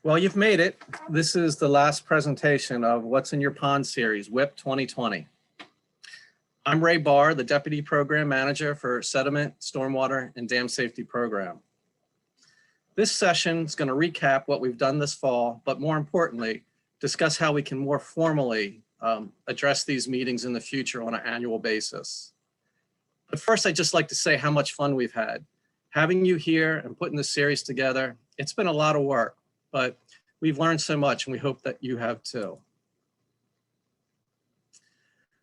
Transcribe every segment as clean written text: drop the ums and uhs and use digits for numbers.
Well, you've made it. This is the last presentation of What's in Your Pond series, WiYP 2020. I'm Ray Barr, the Deputy Program Manager for Sediment, Stormwater, and Dam Safety Program. This session is going to recap what we've done this fall, but more importantly, discuss how we can more formally address these meetings in the future on an annual basis. But first, I'd just like to say how much fun we've had. Having you here and putting this series together, it's been a lot of work, but we've learned so much and we hope that you have too.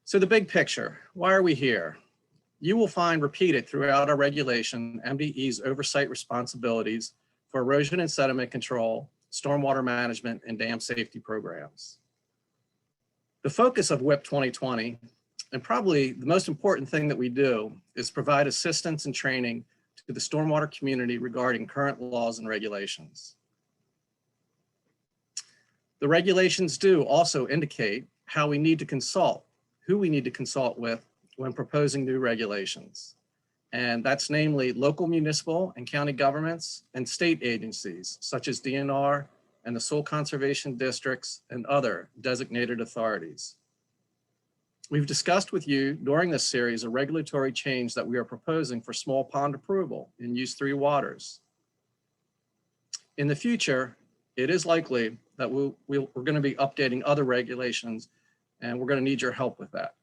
So the big picture, why are we here? You will find repeated throughout our regulation MDE's oversight responsibilities for erosion and sediment control, stormwater management, and dam safety programs. The focus of WiYP 2020, and probably the most important thing that we do, is provide assistance and training to the stormwater community regarding current laws and regulations. The regulations do also indicate how we need to consult, who we need to consult with when proposing new regulations. And that's namely local municipal and county governments and state agencies such as DNR and the soil conservation districts and other designated authorities. We've discussed with you during this series a regulatory change that we are proposing for small pond approval in Use 3 waters. In the future, it is likely that we're going to be updating other regulations, and we're going to need your help with that.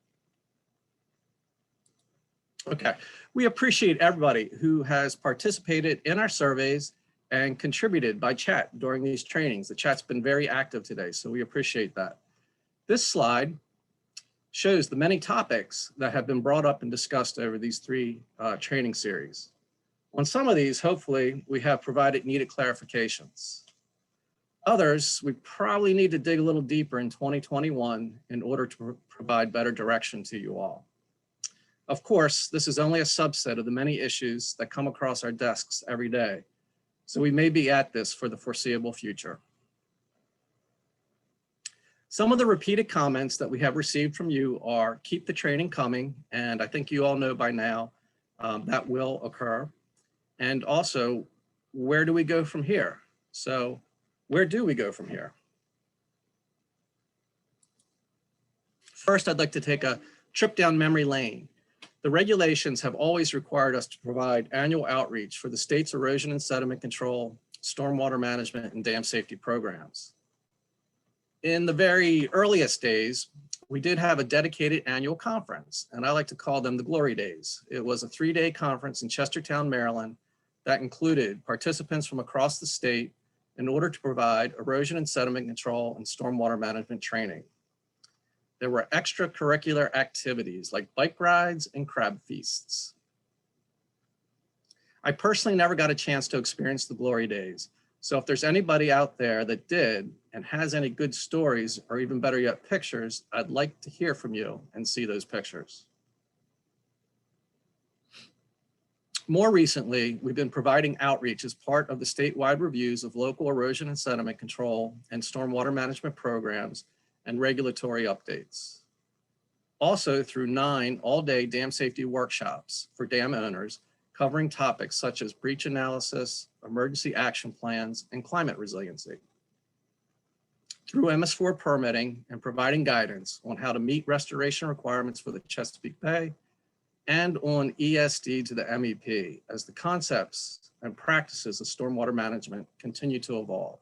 Okay, we appreciate everybody who has participated in our surveys and contributed by chat during these trainings. The chat's been very active today, so we appreciate that. This slide shows the many topics that have been brought up and discussed over these three training series. On some of these, hopefully, we have provided needed clarifications. Others, we probably need to dig a little deeper in 2021 in order to provide better direction to you all. Of course, this is only a subset of the many issues that come across our desks every day, so we may be at this for the foreseeable future. Some of the repeated comments that we have received from you are keep the training coming, and I think you all know by now that will occur. And also, where do we go from here? So where do we go from here? First, I'd like to take a trip down memory lane. The regulations have always required us to provide annual outreach for the state's erosion and sediment control, stormwater management, and dam safety programs. In the very earliest days, we did have a dedicated annual conference, and I like to call them the Glory Days. It was a 3-day conference in Chestertown, Maryland, that included participants from across the state in order to provide erosion and sediment control and stormwater management training. There were extracurricular activities like bike rides and crab feasts. I personally never got a chance to experience the Glory Days. So if there's anybody out there that did and has any good stories, or even better yet, pictures, I'd like to hear from you and see those pictures. More recently, we've been providing outreach as part of the statewide reviews of local erosion and sediment control and stormwater management programs and regulatory updates. Also through 9 all-day dam safety workshops for dam owners covering topics such as breach analysis, emergency action plans, and climate resiliency. Through MS4 permitting and providing guidance on how to meet restoration requirements for the Chesapeake Bay, and on ESD to the MEP as the concepts and practices of stormwater management continue to evolve.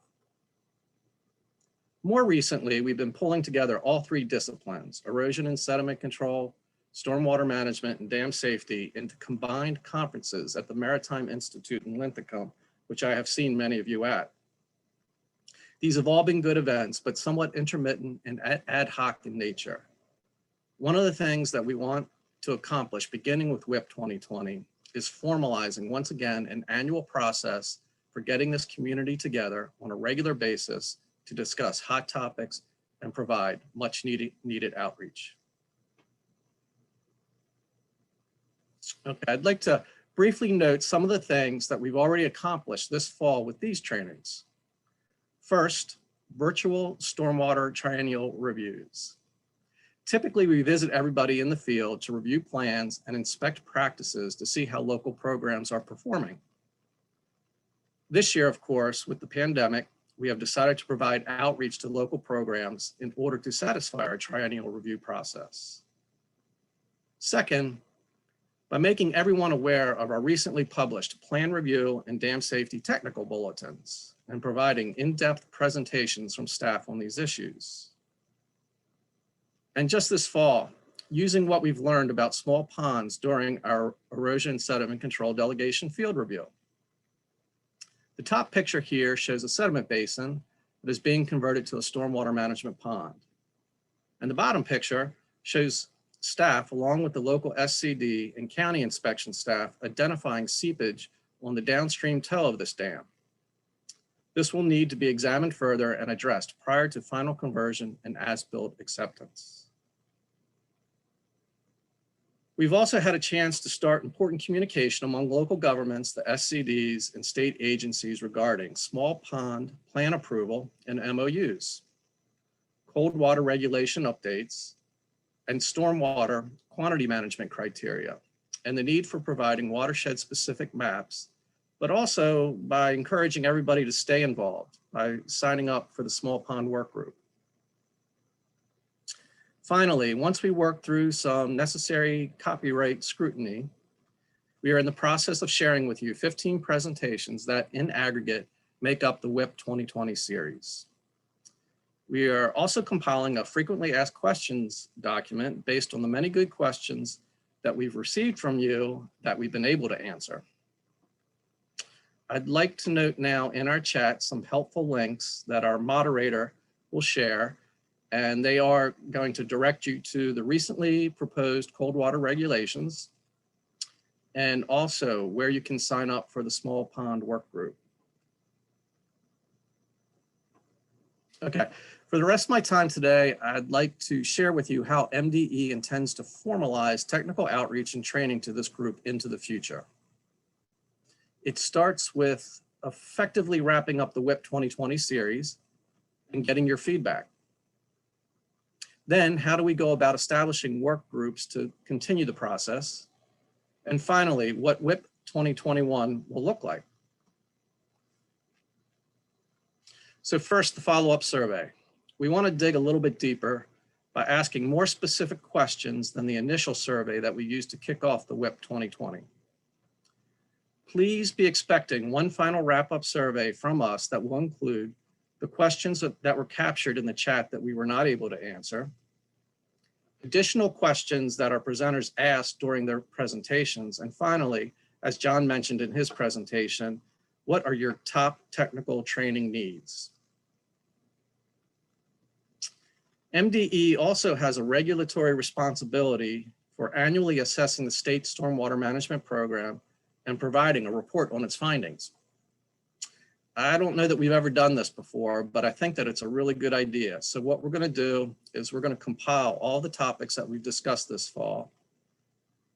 More recently, we've been pulling together all 3 disciplines, erosion and sediment control, stormwater management, and dam safety into combined conferences at the Maritime Institute in Linthicum, which I have seen many of you at. These have all been good events, but somewhat intermittent and ad hoc in nature. One of the things that we want to accomplish, beginning with WiYP 2020, is formalizing once again an annual process for getting this community together on a regular basis to discuss hot topics and provide much needed outreach. Okay, I'd like to briefly note some of the things that we've already accomplished this fall with these trainings. First, virtual stormwater triennial reviews. Typically, we visit everybody in the field to review plans and inspect practices to see how local programs are performing. This year, of course, with the pandemic, we have decided to provide outreach to local programs in order to satisfy our triennial review process. Second, by making everyone aware of our recently published plan review and dam safety technical bulletins and providing in-depth presentations from staff on these issues. And just this fall, using what we've learned about small ponds during our erosion and sediment control delegation field review. The top picture here shows a sediment basin that is being converted to a stormwater management pond. And the bottom picture shows staff along with the local SCD and county inspection staff identifying seepage on the downstream toe of this dam. This will need to be examined further and addressed prior to final conversion and as-built acceptance. We've also had a chance to start important communication among local governments, the SCDs, and state agencies regarding small pond plan approval and MOUs, cold water regulation updates, and stormwater quantity management criteria, and the need for providing watershed-specific maps, but also by encouraging everybody to stay involved by signing up for the small pond work group. Finally, once we work through some necessary copyright scrutiny, we are in the process of sharing with you 15 presentations that in aggregate make up the WiYP 2020 series. We are also compiling a frequently asked questions document based on the many good questions that we've received from you that we've been able to answer. I'd like to note now in our chat some helpful links that our moderator will share, and they are going to direct you to the recently proposed cold water regulations and also where you can sign up for the small pond work group. Okay, for the rest of my time today, I'd like to share with you how MDE intends to formalize technical outreach and training to this group into the future. It starts with effectively wrapping up the WiYP 2020 series and getting your feedback. Then, how do we go about establishing work groups to continue the process? And finally, what WiYP 2021 will look like. So first, the follow-up survey. We want to dig a little bit deeper by asking more specific questions than the initial survey that we used to kick off the WiYP 2020. Please be expecting one final wrap-up survey from us that will include the questions that were captured in the chat that we were not able to answer, additional questions that our presenters asked during their presentations, and finally, as John mentioned in his presentation, what are your top technical training needs? MDE also has a regulatory responsibility for annually assessing the state stormwater management program and providing a report on its findings. I don't know that we've ever done this before, but I think that it's a really good idea. So what we're going to do is we're going to compile all the topics that we've discussed this fall,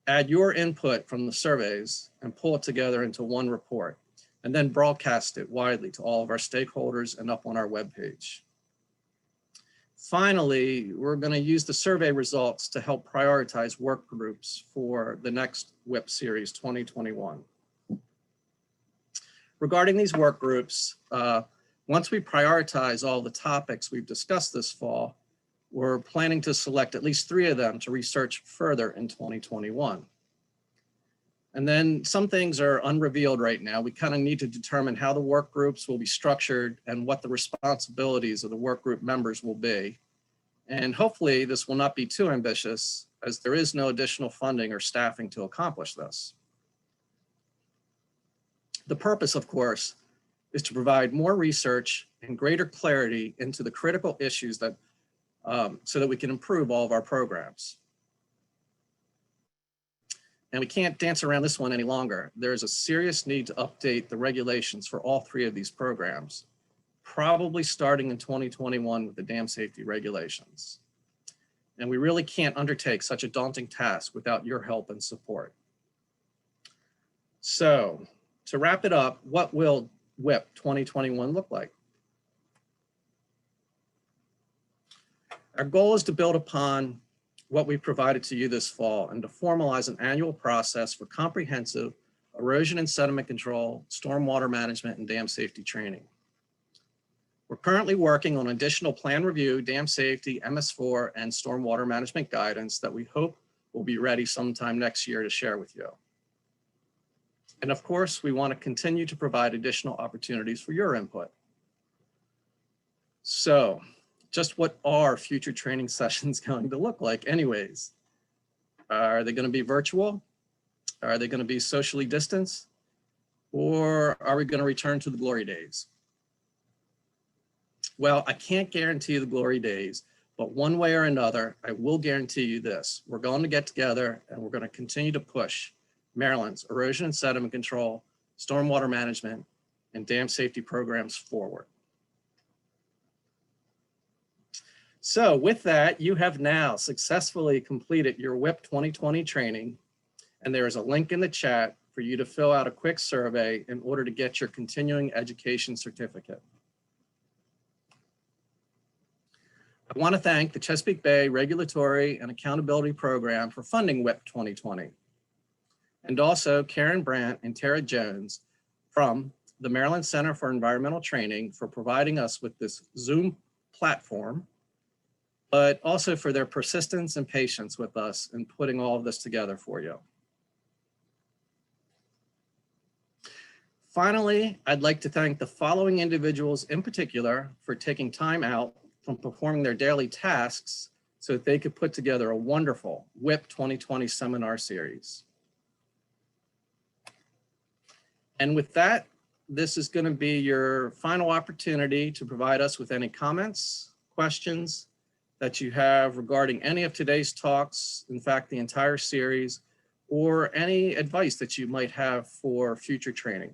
add your input from the surveys, and pull it together into one report, and then broadcast it widely to all of our stakeholders and up on our webpage. Finally, we're going to use the survey results to help prioritize work groups for the next WiYP series 2021. Regarding these work groups, once we prioritize all the topics we've discussed this fall, we're planning to select at least 3 of them to research further in 2021. And then some things are unrevealed right now. We kind of need to determine how the work groups will be structured and what the responsibilities of the work group members will be. And hopefully this will not be too ambitious, as there is no additional funding or staffing to accomplish this. The purpose, of course, is to provide more research and greater clarity into the critical issues that, so that we can improve all of our programs. And we can't dance around this one any longer. There's a serious need to update the regulations for all 3 of these programs, probably starting in 2021 with the dam safety regulations. And we really can't undertake such a daunting task without your help and support. So to wrap it up, what will WiYP 2021 look like? Our goal is to build upon what we provided to you this fall and to formalize an annual process for comprehensive erosion and sediment control, stormwater management, and dam safety training. We're currently working on additional plan review, dam safety, MS4, and stormwater management guidance that we hope will be ready sometime next year to share with you. And of course, we want to continue to provide additional opportunities for your input. So just what are future training sessions going to look like anyways? Are they going to be virtual? Are they going to be socially distanced? Or are we going to return to the glory days? Well, I can't guarantee the glory days, but one way or another, I will guarantee you this. We're going to get together and we're going to continue to push Maryland's erosion and sediment control, stormwater management, and dam safety programs forward. So with that, you have now successfully completed your WiYP 2020 training, and there is a link in the chat for you to fill out a quick survey in order to get your continuing education certificate. I want to thank the Chesapeake Bay Regulatory and Accountability Program for funding WiYP 2020, and also Karen Brandt and Tara Jones from the Maryland Center for Environmental Training for providing us with this Zoom platform, but also for their persistence and patience with us in putting all of this together for you. Finally, I'd like to thank the following individuals in particular for taking time out from performing their daily tasks so that they could put together a wonderful WiYP 2020 seminar series. And with that, this is going to be your final opportunity to provide us with any comments, questions that you have regarding any of today's talks, in fact, the entire series, or any advice that you might have for future training.